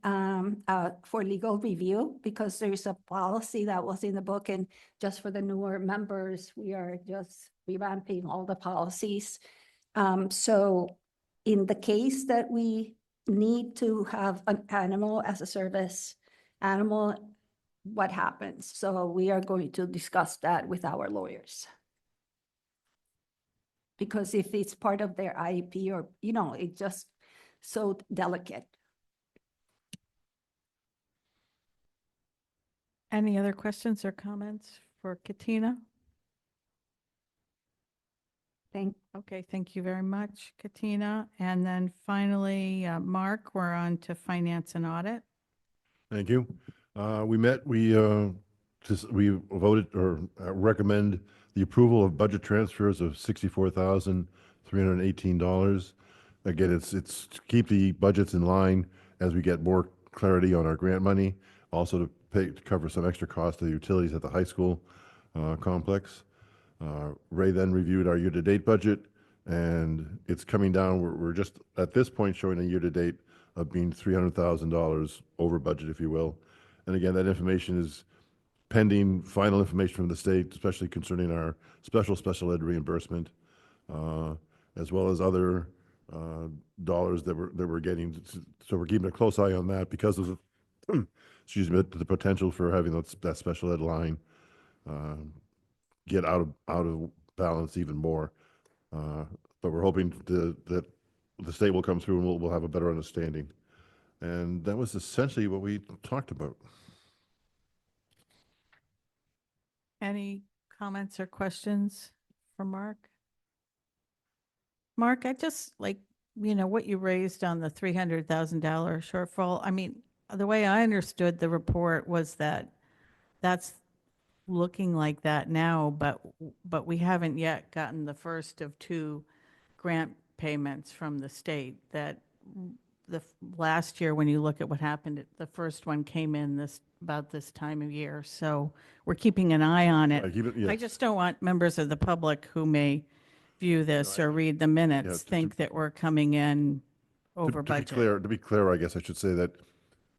for legal review, because there is a policy that was in the book, and just for the newer members, we are just revamping all the policies. So in the case that we need to have an animal as a service animal, what happens? So we are going to discuss that with our lawyers. Because if it's part of their IEP or, it's just so delicate. Any other questions or comments for Katina? Okay, thank you very much, Katina. And then finally, Mark, we're on to finance and audit. Thank you. We voted or recommend the approval of budget transfers of $64,318. Again, it's to keep the budgets in line as we get more clarity on our grant money, also to cover some extra cost of the utilities at the high school complex. Ray then reviewed our year-to-date budget, and it's coming down. We're just at this point showing a year-to-date of being $300,000 over budget, if you will. And again, that information is pending final information from the state, especially concerning our special ed reimbursement, as well as other dollars that we're getting. So we're keeping a close eye on that because of excuse me, the potential for having that special ed line get out of balance even more. But we're hoping that the state will come through and we'll have a better understanding. And that was essentially what we talked about. Any comments or questions for Mark? Mark, I just like, what you raised on the $300,000 shortfall. I mean, the way I understood the report was that that's looking like that now, but we haven't yet gotten the first of two grant payments from the state. That last year, when you look at what happened, the first one came in about this time of year. So we're keeping an eye on it. I just don't want members of the public who may view this or read the minutes think that we're coming in over budget. To be clear, I guess I should say that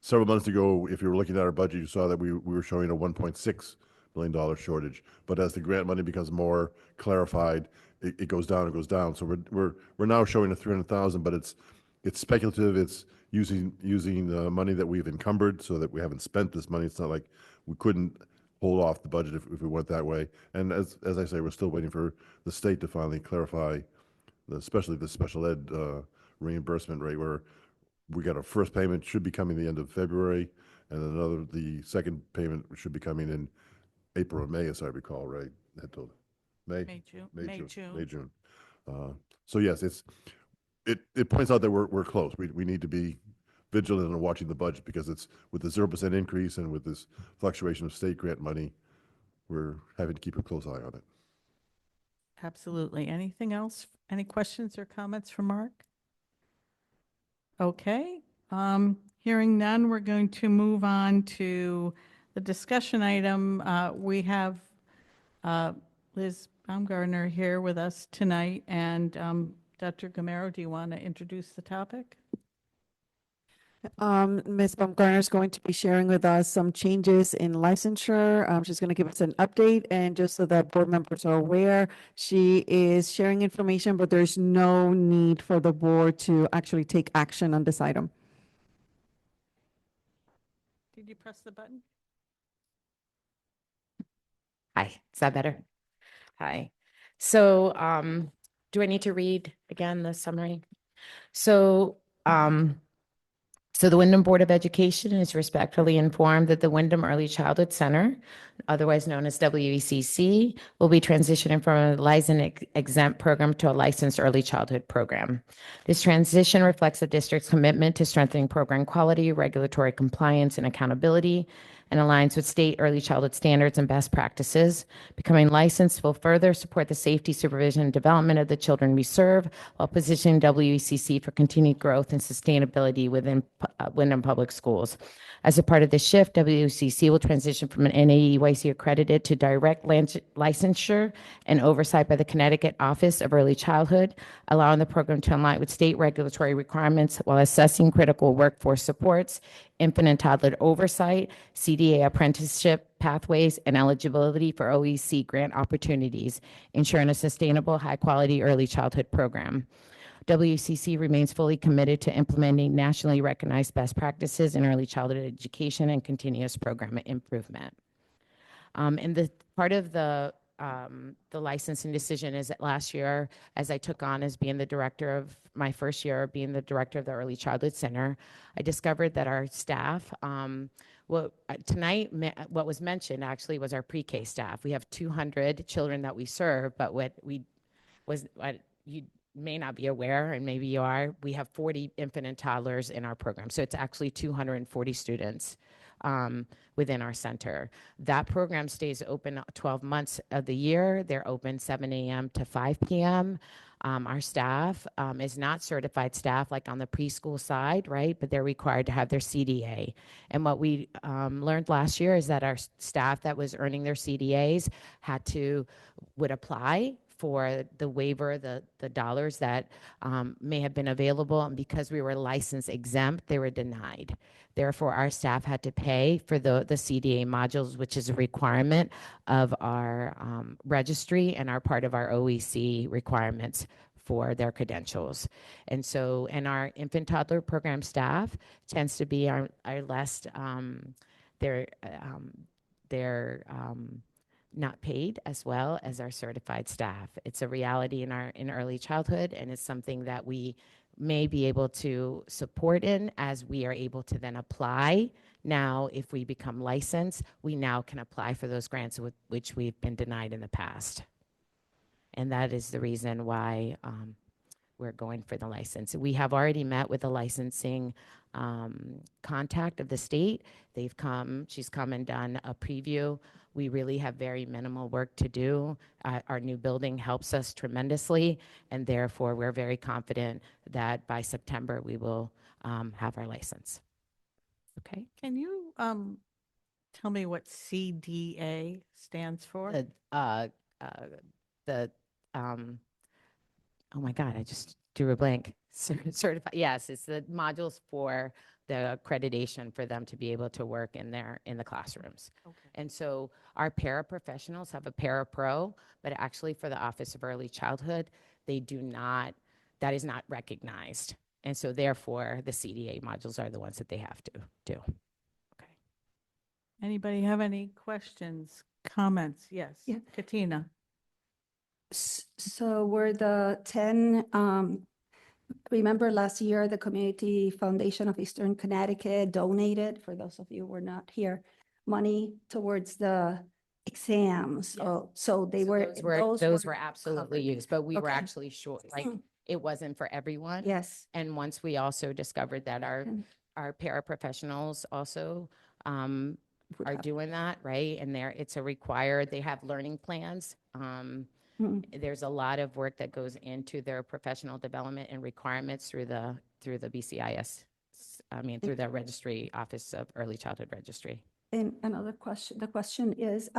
several months ago, if you were looking at our budget, you saw that we were showing a $1.6 million shortage. But as the grant money becomes more clarified, it goes down and goes down. So we're now showing a 300,000, but it's speculative. It's using the money that we've encumbered, so that we haven't spent this money. It's not like we couldn't hold off the budget if we went that way. And as I say, we're still waiting for the state to finally clarify, especially the special ed reimbursement rate where we got our first payment should be coming the end of February, and the second payment should be coming in April or May, as I recall, right? Until May? May, June, May, May, June. June. May, June. So yes, it points out that we're close. We need to be vigilant in watching the budget because it's with the 0% increase and with this fluctuation of state grant money, we're having to keep a close eye on it. Absolutely. Anything else? Any questions or comments from Mark? Okay, hearing none, we're going to move on to the discussion item. We have Liz Baumgartner here with us tonight, and Dr. Gamero, do you want to introduce the topic? Ms. Baumgartner is going to be sharing with us some changes in licensure. She's going to give us an update, and just so that board members are aware, she is sharing information, but there's no need for the board to actually take action on this item. Did you press the button? Hi, is that better? Hi. So, do I need to read again the summary? So, the Windham Board of Education is respectfully informed that the Windham Early Childhood Center, otherwise known as WECC, will be transitioning from a licensed exempt program to a licensed early childhood program. This transition reflects the district's commitment to strengthening program quality, regulatory compliance, and accountability, and aligns with state early childhood standards and best practices. Becoming licensed will further support the safety, supervision, and development of the children we serve, while positioning WECC for continued growth and sustainability within Windham Public Schools. As a part of this shift, WECC will transition from an NAEYC accredited to direct licensure and oversight by the Connecticut Office of Early Childhood, allowing the program to align with state regulatory requirements while assessing critical workforce supports, infant and toddler oversight, CDA apprenticeship pathways, and eligibility for OEC grant opportunities, ensuring a sustainable, high-quality early childhood program. WCC remains fully committed to implementing nationally recognized best practices in early childhood education and continuous program improvement. And the part of the licensing decision is that last year, as I took on as being the director of my first year, being the director of the Early Childhood Center, I discovered that our staff, what was mentioned actually was our pre-K staff. We have 200 children that we serve, but what you may not be aware, and maybe you are, we have 40 infant and toddlers in our program. So it's actually 240 students within our center. That program stays open 12 months of the year. They're open 7 a.m. to 5 p.m. Our staff is not certified staff like on the preschool side, right? But they're required to have their CDA. And what we learned last year is that our staff that was earning their CDAs would apply for the waiver, the dollars that may have been available. And because we were license exempt, they were denied. Therefore, our staff had to pay for the CDA modules, which is a requirement of our registry and are part of our OEC requirements for their credentials. And so, and our infant toddler program staff tends to be our less, they're not paid as well as our certified staff. It's a reality in early childhood, and it's something that we may be able to support in as we are able to then apply. Now, if we become licensed, we now can apply for those grants with which we've been denied in the past. And that is the reason why we're going for the license. We have already met with the licensing contact of the state. She's come and done a preview. We really have very minimal work to do. Our new building helps us tremendously, and therefore we're very confident that by September we will have our license. Okay. Can you tell me what CDA stands for? Oh my God, I just drew a blank. Certified, yes, it's the modules for the accreditation for them to be able to work in the classrooms. Okay. And so our paraprofessionals have a parapro, but actually for the Office of Early Childhood, that is not recognized. And so therefore the CDA modules are the ones that they have to do. Okay. Anybody have any questions, comments? Yes. Yeah. Katina. So were the 10 remember last year, the Community Foundation of Eastern Connecticut donated, for those of you who were not here, money towards the exams. So they So were, those were absolutely covered. used, but we were Okay. actually short, like, it wasn't for everyone. Yes. And once we also discovered that our paraprofessionals also are doing that, right? And it's a required, they have learning plans. There's a lot of work that goes into their professional development and requirements through the BCIS, through the Registry, Office of Early Childhood Registry. And another question, the question is,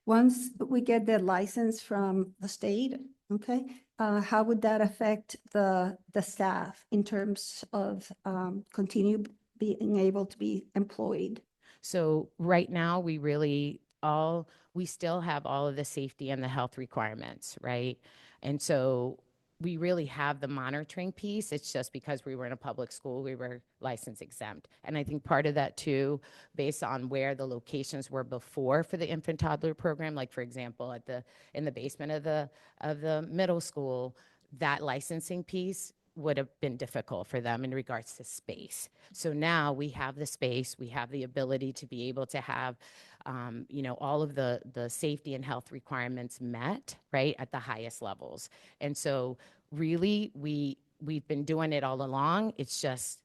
once we get the license from the state, okay, how would that affect the staff in terms of continue being able to be employed? So right now, we still have all of the safety and the health requirements, right? And so we really have the monitoring piece. It's just because we were in a public school, we were license exempt. And I think part of that too, based on where the locations were before for the infant toddler program, like for example, in the basement of the middle school, that licensing piece would have been difficult for them in regards to space. So now we have the space, we have the ability to be able to have, all of the safety and health requirements met, right, at the highest levels. And so really, we've been doing it all along. It's just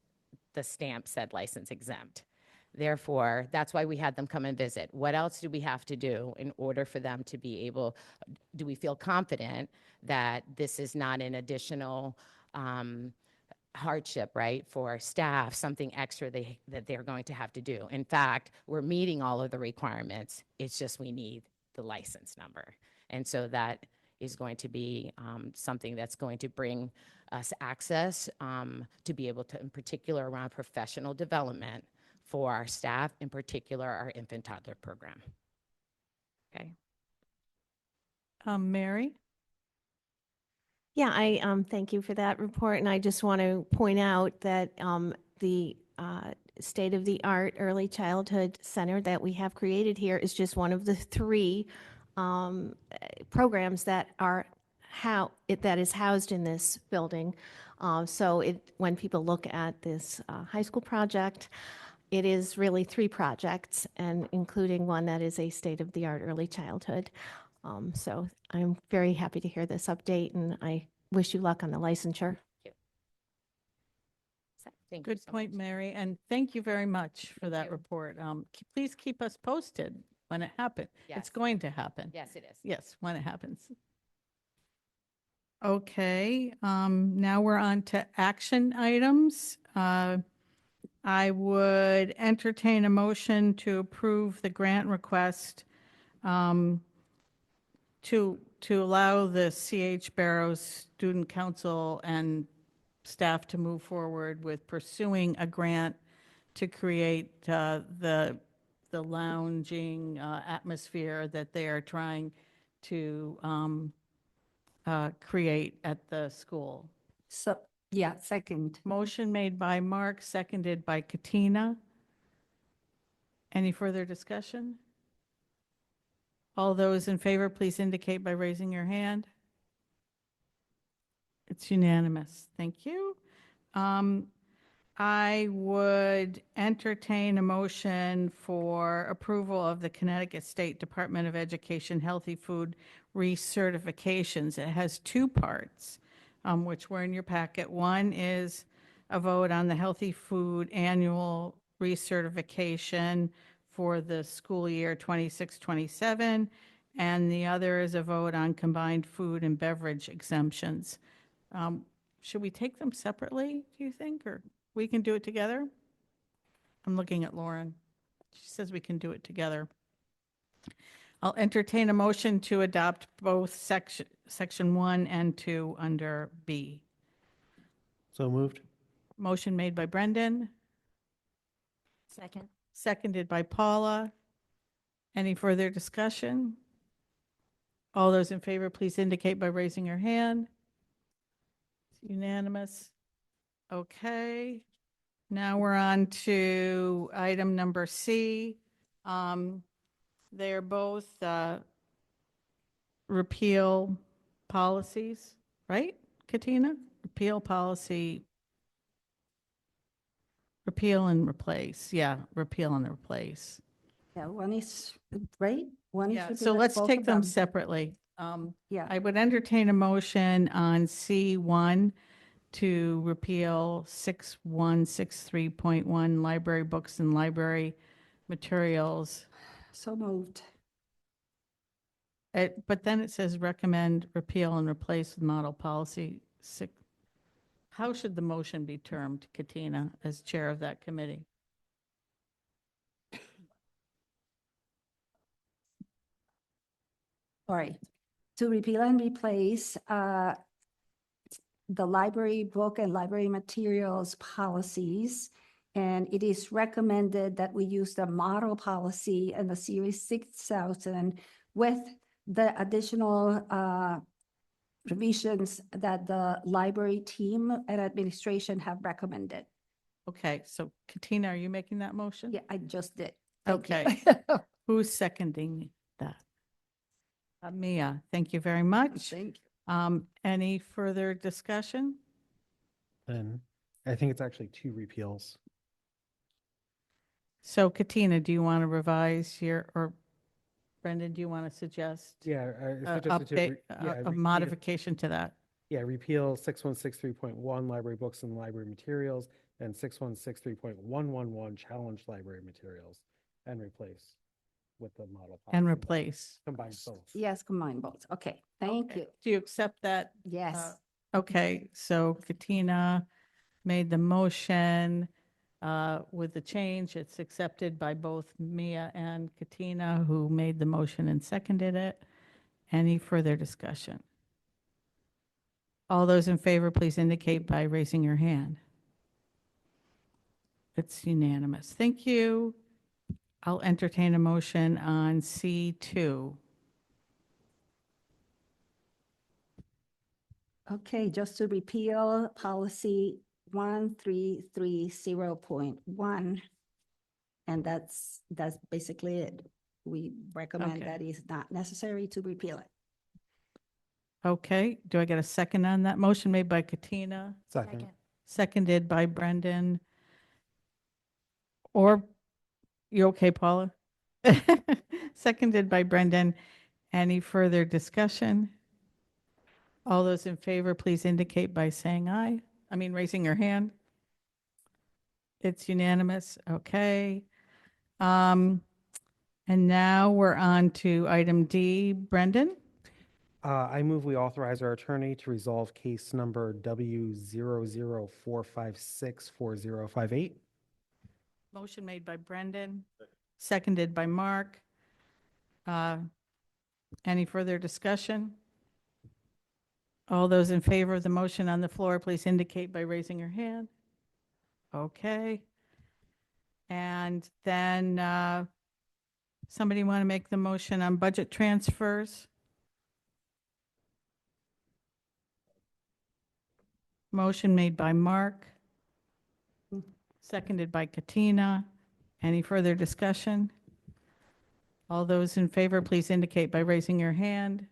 the stamp said license exempt. Therefore, that's why we had them come and visit. What else do we have to do in order for them to be able, do we feel confident that this is not an additional hardship, right, for staff, something extra that they're going to have to do. In fact, we're meeting all of the requirements. It's just we need the license number. And so that is going to be something that's going to bring us access to be able to, in particular, around professional development for our staff, in particular, our infant toddler program. Okay. Mary? Yeah, I thank you for that report, and I just want to point out that the state-of-the-art early childhood center that we have created here is just one of the 3 programs that that is housed in this building. So when people look at this high school project, it is really 3 projects, and including one that is a state-of-the-art early childhood. So I'm very happy to hear this update, and I wish you luck on the licensure. Thank you Good so point, much. Mary, and thank you very much for that you. report. Please keep us posted when it happens. Yes. It's going to happen. Yes, it is. Yes, when it happens. Okay, now we're on to action items. I would entertain a motion to approve the grant request to allow the C.H. Barrows Student Council and staff to move forward with pursuing a grant to create the lounging atmosphere that they are trying to create at the school. So, yeah, second. Motion made by Mark, seconded by Katina. Any further discussion? All those in favor, please indicate by raising your hand. It's unanimous. Thank you. I would entertain a motion for approval of the Connecticut State Department of Education Healthy Food recertifications. It has 2 parts, which were in your packet. One is a vote on the Healthy Food Annual Recertification for the school year 26-27, and the other is a vote on combined food and beverage exemptions. Should we take them separately, do you think, or we can do it together? I'm looking at Lauren. She says we can do it together. I'll entertain a motion to adopt both section 1 and 2 under B. So moved. Motion made by Brendan, Second. seconded by Paula. Any further discussion? All those in favor, please indicate by raising your hand. It's unanimous. Okay. Now we're on to item number C. They're both repeal policies, right, Katina? repeal policy. Repeal and replace. Yeah, repeal and replace. Yeah, one is, right? One is. Yeah, so repeal, let's both take of them separately. Yeah. I would entertain a motion on C1 to repeal 6163.1 library books and library materials. So moved. But then it says recommend repeal and replace with model policy 6. How should the motion be termed, Katina, as chair of that committee? All right. To repeal and replace the library book and library materials policies. And it is recommended that we use the model policy and the Series 6000 with the additional revisions that the library team and administration have recommended. Okay, so Katina, are you making that motion? Yeah, I just did. Thank you. Okay. Who's seconding that? Mia, thank you very much. Thank you. Any further discussion? And I think it's actually 2 repeals. So Katina, do you want to revise or Brendan, do you want to suggest Yeah, a suggested to update, yeah, a modification to that? Yeah, repeal 6163.1 library books and library materials and 6163.111 challenge library materials and replace with the model. And policy. replace. Combine both. Yes, combine both. Okay, thank you. Do you accept that? Yes. Okay, so Katina made the motion with the change. It's accepted by both Mia and Katina, who made the motion and seconded it. Any further discussion? All those in favor, please indicate by raising your hand. It's unanimous. Thank you. I'll entertain a motion on C2. Okay, just to repeal policy 1330.1. And that's basically it. We recommend Okay. that it's not necessary to repeal it. Okay, do I get a second on that? Motion made by Katina, Second. seconded by Brendan. Or, you okay, Paula? Seconded by Brendan. Any further discussion? All those in favor, please indicate by saying aye. I mean, raising your hand. It's unanimous. Okay. And now we're on to item D. Brendan? I move we authorize our attorney to resolve case number W004564058. Motion made by Brendan, seconded by Mark. Any further discussion? All those in favor of the motion on the floor, please indicate by raising your hand. Okay. And then somebody want to make the motion on budget transfers? Motion made by Mark, seconded by Katina. Any further discussion? All those in favor, please indicate by raising your hand.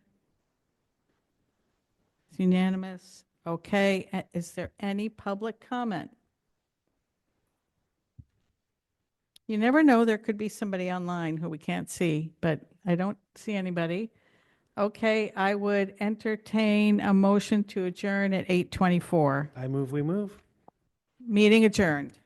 It's unanimous. Okay, is there any public comment? You never know, there could be somebody online who we can't see, but I don't see anybody. Okay, I would entertain a motion to adjourn at 8:24. I move we move. Meeting adjourned.